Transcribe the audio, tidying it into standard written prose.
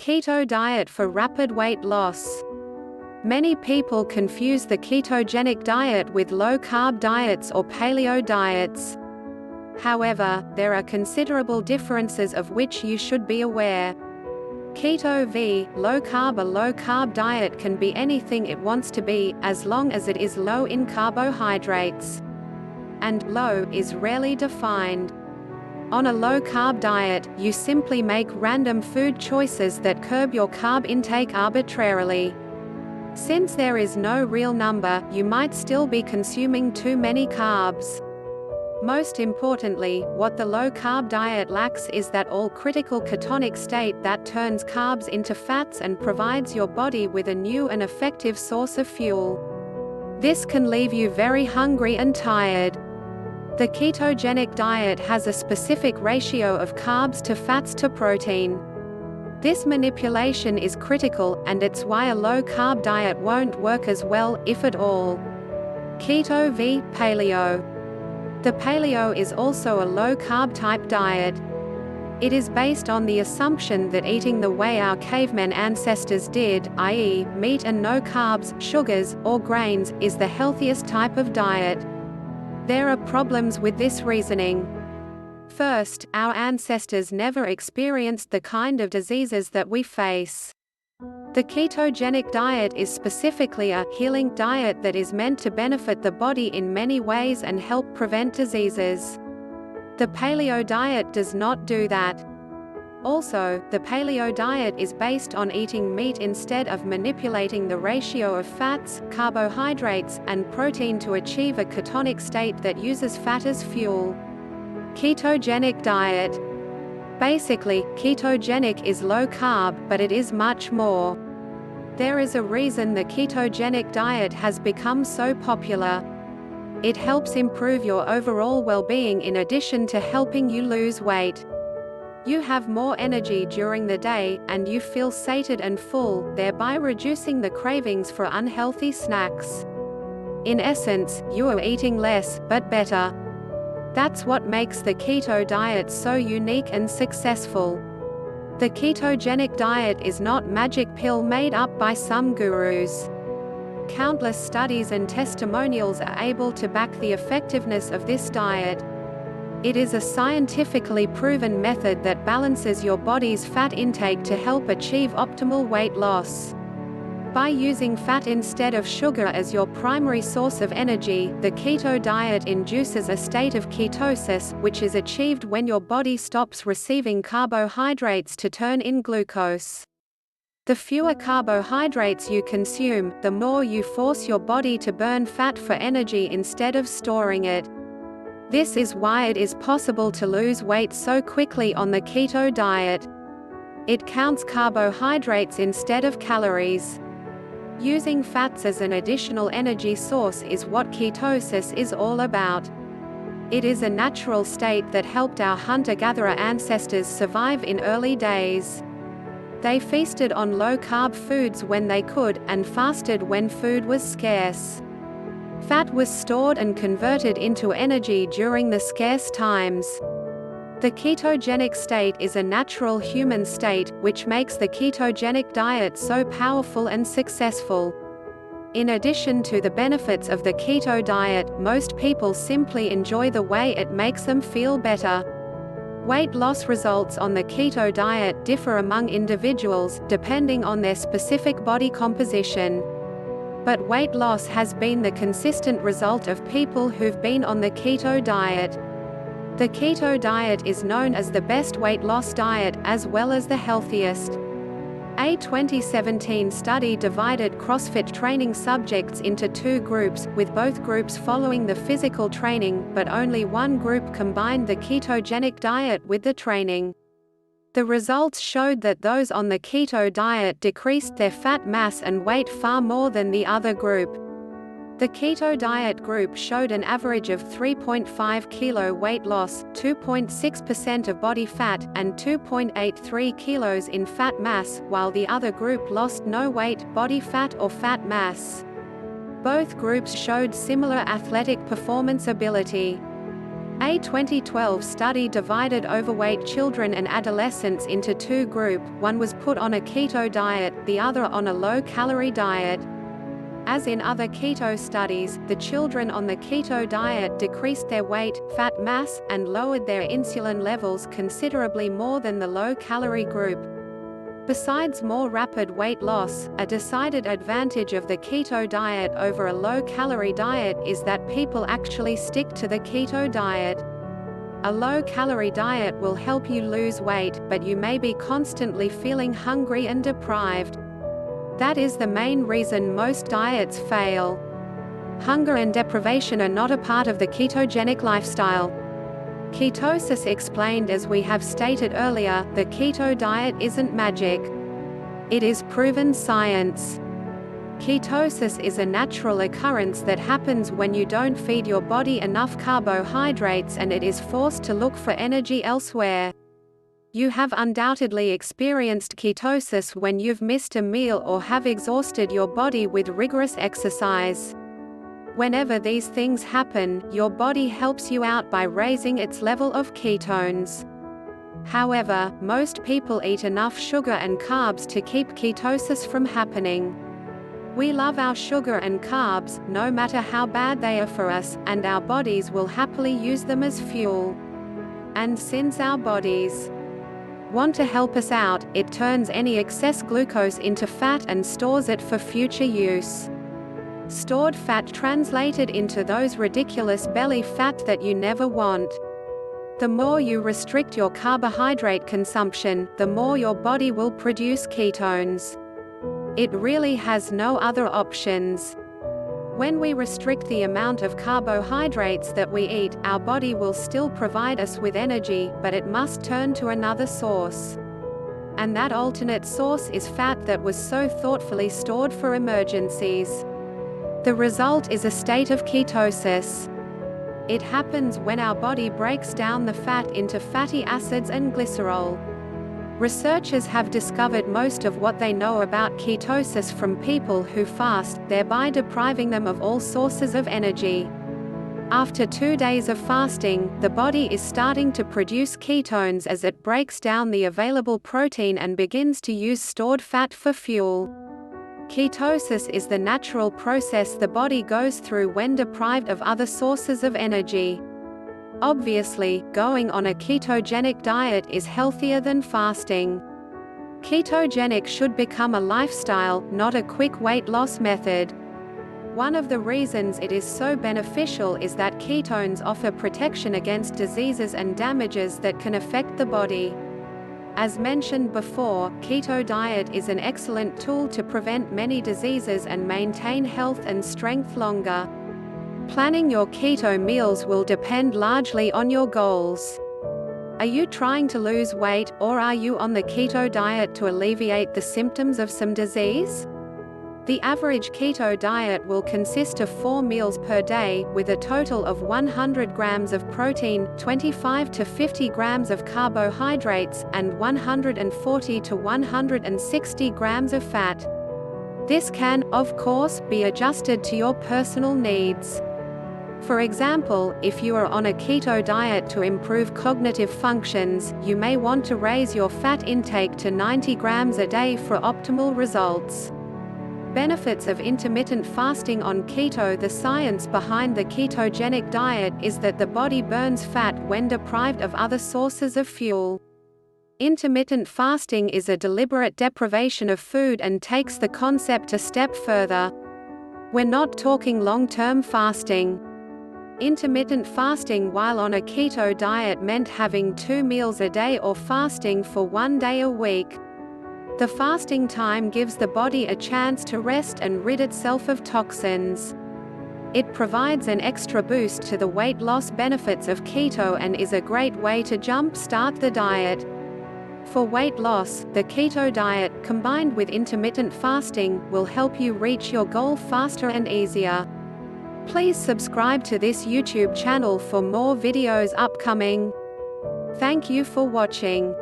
Keto diet for rapid weight loss. Many people confuse the ketogenic diet with low-carb diets or paleo diets. However, there are considerable differences of which you should be aware. Keto v. low-carb. A low-carb diet can be anything it wants to be, as long as it is low in carbohydrates. And low is rarely defined. On a low-carb diet, you simply make random food choices that curb your carb intake arbitrarily. Since there is no real number, you might still be consuming too many carbs. Most importantly, what the low-carb diet lacks is that all-critical ketonic state that turns carbs into fats and provides your body with a new and effective source of fuel. This can leave you very hungry and tired. The ketogenic diet has a specific ratio of carbs to fats to protein. This manipulation is critical, and it's why a low-carb diet won't work as well, if at all. Keto v. paleo. The paleo is also a low-carb type diet. It is based on the assumption that eating the way our cavemen ancestors did, i.e., meat and no carbs, sugars, or grains, is the healthiest type of diet. There are problems with this reasoning. First, our ancestors never experienced the kind of diseases that we face. The ketogenic diet is specifically a healing diet that is meant to benefit the body in many ways and help prevent diseases. The paleo diet does not do that. Also, the paleo diet is based on eating meat instead of manipulating the ratio of fats, carbohydrates, and protein to achieve a ketonic state that uses fat as fuel. Ketogenic diet. Basically, ketogenic is low carb, but it is much more. There is a reason the ketogenic diet has become so popular. It helps improve your overall well-being in addition to helping you lose weight. You have more energy during the day, and you feel sated and full, thereby reducing the cravings for unhealthy snacks. In essence, you are eating less, but better. That's what makes the keto diet so unique and successful. The ketogenic diet is not magic pill made up by some gurus. Countless studies and testimonials are able to back the effectiveness of this diet. It is a scientifically proven method that balances your body's fat intake to help achieve optimal weight loss. By using fat instead of sugar as your primary source of energy, the keto diet induces a state of ketosis, which is achieved when your body stops receiving carbohydrates to turn in glucose. The fewer carbohydrates you consume, the more you force your body to burn fat for energy instead of storing it. This is why it is possible to lose weight so quickly on the keto diet. It counts carbohydrates instead of calories. Using fats as an additional energy source is what ketosis is all about. It is a natural state that helped our hunter-gatherer ancestors survive in early days. They feasted on low-carb foods when they could, and fasted when food was scarce. Fat was stored and converted into energy during the scarce times. The ketogenic state is a natural human state, which makes the ketogenic diet so powerful and successful. In addition to the benefits of the keto diet, most people simply enjoy the way it makes them feel better. Weight loss results on the keto diet differ among individuals, depending on their specific body composition. But weight loss has been the consistent result of people who've been on the keto diet. The keto diet is known as the best weight loss diet, as well as the healthiest. A 2017 study divided CrossFit training subjects into two groups, with both groups following the physical training, but only one group combined the ketogenic diet with the training. The results showed that those on the keto diet decreased their fat mass and weight far more than the other group. The keto diet group showed an average of 3.5 kg weight loss, 2.6% of body fat, and 2.83 kilos in fat mass, while the other group lost no weight, body fat or fat mass. Both groups showed similar athletic performance ability. A 2012 study divided overweight children and adolescents into two groups. One was put on a keto diet, the other on a low-calorie diet. As in other keto studies, the children on the keto diet decreased their weight, fat mass, and lowered their insulin levels considerably more than the low-calorie group. Besides more rapid weight loss, a decided advantage of the keto diet over a low-calorie diet is that people actually stick to the keto diet. A low-calorie diet will help you lose weight, but you may be constantly feeling hungry and deprived. That is the main reason most diets fail. Hunger and deprivation are not a part of the ketogenic lifestyle. Ketosis explained. As we have stated earlier, the keto diet isn't magic. It is proven science. Ketosis is a natural occurrence that happens when you don't feed your body enough carbohydrates and it is forced to look for energy elsewhere. You have undoubtedly experienced ketosis when you've missed a meal or have exhausted your body with rigorous exercise. Whenever these things happen, your body helps you out by raising its level of ketones. However, most people eat enough sugar and carbs to keep ketosis from happening. We love our sugar and carbs, no matter how bad they are for us, and our bodies will happily use them as fuel. And since our bodies want to help us out, it turns any excess glucose into fat and stores it for future use. Stored fat translated into those ridiculous belly fat that you never want. The more you restrict your carbohydrate consumption, the more your body will produce ketones. It really has no other options. When we restrict the amount of carbohydrates that we eat, our body will still provide us with energy, but it must turn to another source. And that alternate source is fat that was so thoughtfully stored for emergencies. The result is a state of ketosis. It happens when our body breaks down the fat into fatty acids and glycerol. Researchers have discovered most of what they know about ketosis from people who fast, thereby depriving them of all sources of energy. After 2 days of fasting, the body is starting to produce ketones as it breaks down the available protein and begins to use stored fat for fuel. Ketosis is the natural process the body goes through when deprived of other sources of energy. Obviously, going on a ketogenic diet is healthier than fasting. Ketogenic should become a lifestyle, not a quick weight loss method. One of the reasons it is so beneficial is that ketones offer protection against diseases and damages that can affect the body. As mentioned before, keto diet is an excellent tool to prevent many diseases and maintain health and strength longer. Planning your keto meals will depend largely on your goals. Are you trying to lose weight, or are you on the keto diet to alleviate the symptoms of some disease? The average keto diet will consist of 4 meals per day, with a total of 100 grams of protein, 25 to 50 grams of carbohydrates, and 140 to 160 grams of fat. This can, of course, be adjusted to your personal needs. For example, if you are on a keto diet to improve cognitive functions, you may want to raise your fat intake to 90 grams a day for optimal results. Benefits of intermittent fasting on keto. The science behind the ketogenic diet is that the body burns fat when deprived of other sources of fuel. Intermittent fasting is a deliberate deprivation of food and takes the concept a step further. We're not talking long-term fasting. Intermittent fasting while on a keto diet meant having 2 meals a day or fasting for 1 day a week. The fasting time gives the body a chance to rest and rid itself of toxins. It provides an extra boost to the weight loss benefits of keto and is a great way to jump-start the diet. For weight loss, the keto diet, combined with intermittent fasting, will help you reach your goal faster and easier. Please subscribe to this YouTube channel for more videos upcoming. Thank you for watching.